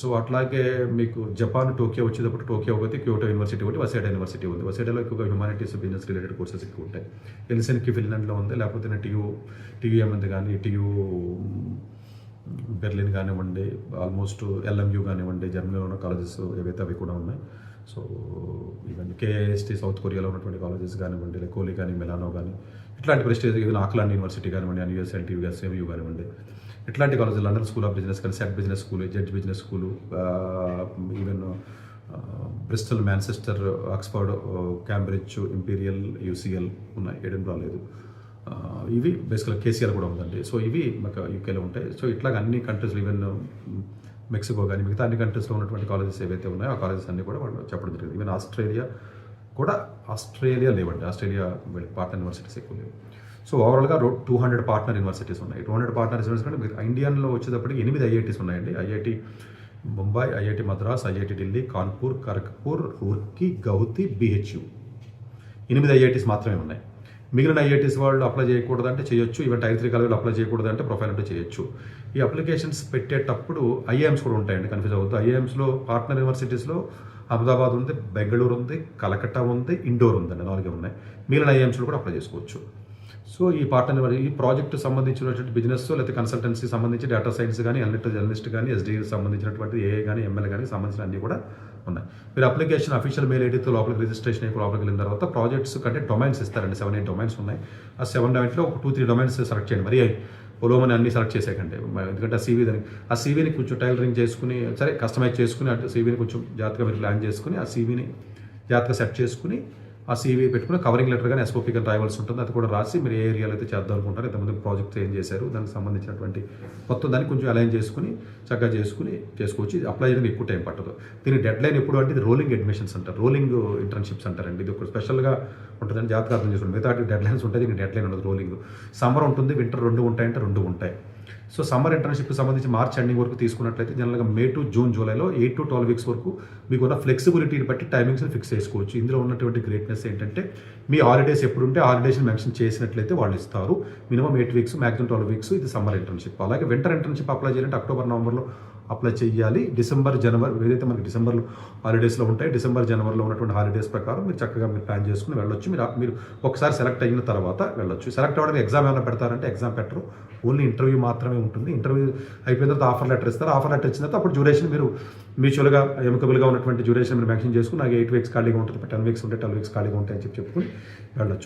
So అట్లాగే మీకు Japan Tokyo వచ్చేటప్పుడు టోక్యో ఒకటి, క్యోటో యూనివర్సిటీ ఒకటి, వసేడా యూనివర్సిటీ ఉంది. వసేడాలో ఎక్కువగా హ్యుమానిటీస్ బిజినెస్ రిలేటెడ్ కోర్సెస్ ఎక్కువ ఉంటాయి. హెల్సిన్కి ఫిన్లాండ్లో ఉంది, లేకపోతే టీయూఎం ఉంది, కానీ బెర్లిన్ కానివ్వండి, ఆల్మోస్ట్ ఎల్ఎంయూ కానివ్వండి, జర్మనీలో ఉన్న కాలేజెస్ ఏవైతే అవి కూడా ఉన్నాయి. సో ఈవెన్ కేఐఎస్టీ సౌత్ కొరియాలో ఉన్నటువంటి కాలేజెస్ కానివ్వండి, కోలి కానీ, మిలానో కానీ, ఇట్లాంటి ప్రెస్టేజ్, ఈవెన్ ఆక్లాండ్ యూనివర్సిటీ కానివ్వండి, యూఎస్ఎన్టీ, యూఎస్ఎంయూ కానివ్వండి, ఇట్లాంటి కాలేజీలు, లండన్ స్కూల్ ఆఫ్ బిజినెస్ కానీ, set business school, judge business school, even Bristol, Manchester, Oxford, Cambridge, imperial, UCL ఉన్నాయి. ఎడిన్బరా లేదు. ఇవి బేసికల్గా కేసీఆర్ కూడా ఉందండి. సో ఇవి మాకు యూకేలో ఉంటాయి. సో ఇట్లాగ అన్ని కంట్రీస్లో, ఈవెన్ మెక్సికో కానీ, మిగతా అన్ని కంట్రీస్లో ఉన్నటువంటి కాలేజెస్ ఏవైతే ఉన్నాయో ఆ కాలేజెస్ అన్ని కూడా వాళ్ళు చెప్పడం జరిగింది. ఈవెన్ ఆస్ట్రేలియా లేవండి. ఆస్ట్రేలియా పార్ట్నర్ యూనివర్సిటీస్ ఎక్కువ లేవు. సో ఓవరాల్గా 200 పార్ట్నర్ యూనివర్సిటీస్ ఉన్నాయి. 200 పార్ట్నర్ యూనివర్సిటీస్ అంటే మీరు ఇండియన్లో వచ్చేటప్పటికి 8 ఐఐటీస్ ఉన్నాయండి. IIT Mumbai, IIT Madras, IIT Delhi, Kanpur, Kharagpur, Roorkee, Guwahati, BHU, 8 IITs మాత్రమే ఉన్నాయి. మిగిలిన ఐఐటీస్ వాళ్ళు అప్లై చేయకూడదంటే చేయొచ్చు. ఈవెన్ టైర్ 3 కాలేజీలు అప్లై చేయకూడదంటే ప్రొఫైల్ అంటే చేయొచ్చు. ఈ అప్లికేషన్స్ పెట్టేటప్పుడు ఐఐఎమ్స్ కూడా ఉంటాయండి, కన్ఫ్యూజ్ అవుతుంది. ఐఐఎమ్స్లో పార్ట్నర్ యూనివర్సిటీస్లో అహ్మదాబాద్ ఉంది, బెంగళూరు ఉంది, కలకత్తా ఉంది, ఇండోర్ ఉందండి, 4 ఉన్నాయి. మిగిలిన ఐఐఎమ్స్లో కూడా అప్లై చేసుకోవచ్చు. సో ఈ పార్ట్నర్, ఈ ప్రాజెక్టు సంబంధించినటువంటి బిజినెస్ లేకపోతే కన్సల్టెన్సీ సంబంధించి డేటా సైన్స్ కానీ, జర్నలిస్ట్ కానీ, ఎస్డీకి సంబంధించినటువంటి ఏఏ కానీ, ఎంఎల్ కానీ సంబంధించిన అన్నీ కూడా ఉన్నాయి. మీరు అప్లికేషన్ అఫీషియల్ మెయిల్ ఐడీతో లోపలికి రిజిస్ట్రేషన్ అయిపోయి లోపలికి వెళ్ళిన తర్వాత ప్రాజెక్ట్స్ కంటే డొమైన్స్ ఇస్తారండి. 7-8 డొమైన్స్ ఉన్నాయి. ఆ 7 డొమైన్స్లో ఒక 2-3 డొమైన్స్ సెలెక్ట్ చేయండి. మరి పొలోమని అన్ని సెలెక్ట్ చేసేకండి. ఎందుకంటే ఆ సీవీని కొంచెం టైలరింగ్ చేసుకుని, సరే కస్టమైజ్ చేసుకుని, అటు సీవీని కొంచెం జాగ్రత్తగా మీరు ప్లాన్ చేసుకుని, ఆ సీవీని జాగ్రత్తగా సెట్ చేసుకుని, ఆ సీవీ పెట్టుకుని కవరింగ్ లెటర్ కానీ ఎస్ఓపీ కానీ రాయవలసి ఉంటుంది. అది కూడా రాసి మీరు ఏ ఏరియాలో అయితే చేద్దాం అనుకుంటారో, ఇంతకుముందు ప్రాజెక్ట్ ఏం చేశారు, దానికి సంబంధించినటువంటి మొత్తం దాన్ని కొంచెం అలైన్ చేసుకుని చక్కగా చేసుకోవచ్చు. ఇది అప్లై చేయడానికి ఎక్కువ టైం పట్టదు. దీని డెడ్ లైన్ ఎప్పుడు అంటే ఇది రోలింగ్ అడ్మిషన్స్ అంటారు, రోలింగ్ ఇంటర్న్షిప్స్ అంటారండి. ఇది ఒక స్పెషల్గా ఉంటుందని జాగ్రత్తగా అర్థం చేసుకోండి. మిగతా డెడ్ లైన్స్ ఉంటాయి, దీనికి డెడ్ లైన్ ఉండదు. రోలింగ్ సమ్మర్ ఉంటుంది, వింటర్ 2 ఉంటాయంటే 2 ఉంటాయి. సో సమ్మర్ ఇంటర్న్షిప్కి సంబంధించి మార్చ్ ఎండింగ్ వరకు తీసుకున్నట్లయితే జనరల్గా మే టు జూన్, జూలైలో 8 to 12 వీక్స్ వరకు మీకు ఉన్న ఫ్లెక్సిబిలిటీని బట్టి టైమింగ్స్ని ఫిక్స్ చేసుకోవచ్చు. ఇందులో ఉన్నటువంటి గ్రేట్నెస్ ఏంటంటే మీ హాలిడేస్ ఎప్పుడు ఉంటే హాలిడేస్ని మెన్షన్ చేసినట్లయితే వాళ్ళు ఇస్తారు. Minimum 8 weeks, maximum 12 weeks. ఇది సమ్మర్ ఇంటర్న్షిప్. అలాగే వింటర్ ఇంటర్న్షిప్ అప్లై చేయాలంటే అక్టోబర్, నవంబర్లో అప్లై చేయాలి. డిసెంబర్, జనవరి ఏదైతే మనకి డిసెంబర్లో హాలిడేస్లో ఉంటాయి, డిసెంబర్, జనవరిలో ఉన్నటువంటి హాలిడేస్ ప్రకారం మీరు చక్కగా మీరు ప్లాన్ చేసుకుని వెళ్ళొచ్చు. మీరు ఒకసారి సెలెక్ట్ అయిన తర్వాత వెళ్ళొచ్చు. సెలెక్ట్ అవ్వడానికి ఎగ్జామ్ ఏమైనా పెడతారంటే ఎగ్జామ్ పెట్టరు, ఓన్లీ ఇంటర్వ్యూ మాత్రమే ఉంటుంది. ఇంటర్వ్యూ అయిపోయిన తర్వాత ఆఫర్ లెటర్ ఇస్తారు. ఆఫర్ లెటర్ ఇచ్చిన తర్వాత అప్పుడు డ్యూరేషన్ మీరు మ్యూచువల్గా ఎమికబుల్గా ఉన్నటువంటి డ్యూరేషన్ మీరు మెన్షన్ చేసుకుని, నాకు 8 వీక్స్ ఖాళీగా ఉంటుంది, 10 వీక్స్ ఉంటే 12 వీక్స్ ఖాళీగా ఉంటాయని చెప్పుకుని వెళ్ళొచ్చు.